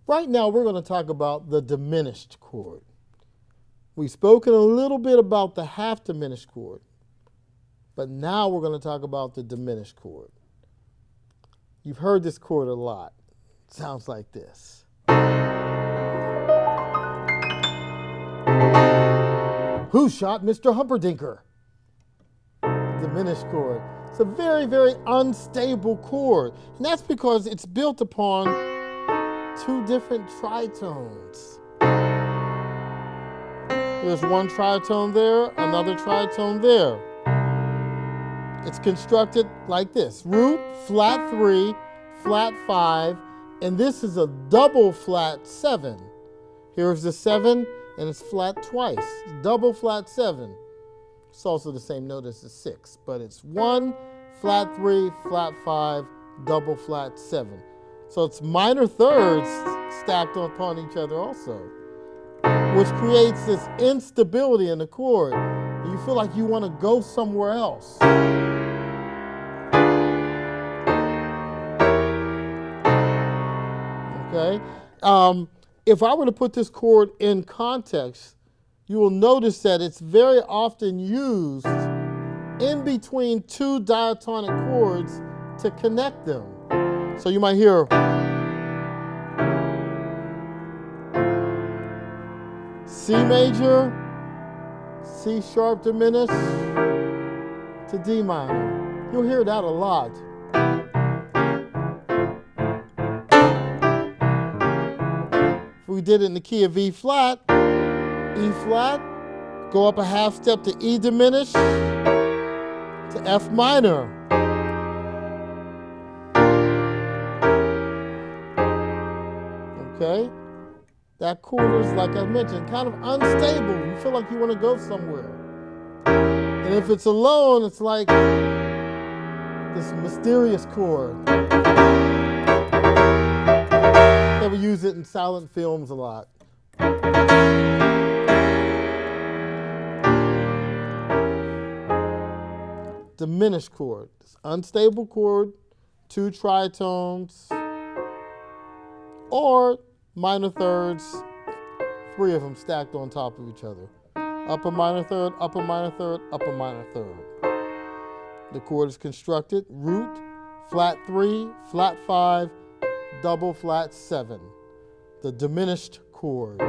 Right now, we're going to talk about the diminished chord. We've spoken a little bit about the half diminished chord, but now we're going to talk about the diminished chord. You've heard this chord a lot. It sounds like this. Who shot Mr. Humperdinker? Diminished chord. It's a very, very unstable chord, and that's because it's built upon two different tritones. There's one tritone there, another tritone there. It's constructed like this. Root, flat 3, flat 5, and this is a double flat 7. Here's the 7, and it's flat twice. Double flat 7. It's also the same note as the 6, but it's 1, flat 3, flat 5, double flat 7. So it's minor thirds stacked upon each other also, which creates this instability in the chord. You feel like you want to go somewhere else. Okay? If I were to put this chord in context, you will notice that it's very often used in between two diatonic chords to connect them. So you might hear C major, C sharp diminished to D minor. You'll hear that a lot. If we did it in the key of E flat, E flat, go up a half step to E diminished to F minor. Okay? That chord is, like I mentioned, kind of unstable. You feel like you want to go somewhere. And if it's alone, it's like this mysterious chord. They would use it in silent films a lot. Diminished chord. This unstable chord, two tritones, or minor thirds, 3 of them stacked on top of each other. Upper minor third, upper minor third, upper minor third. The chord is constructed root, flat 3, flat 5, double flat 7. The diminished chord.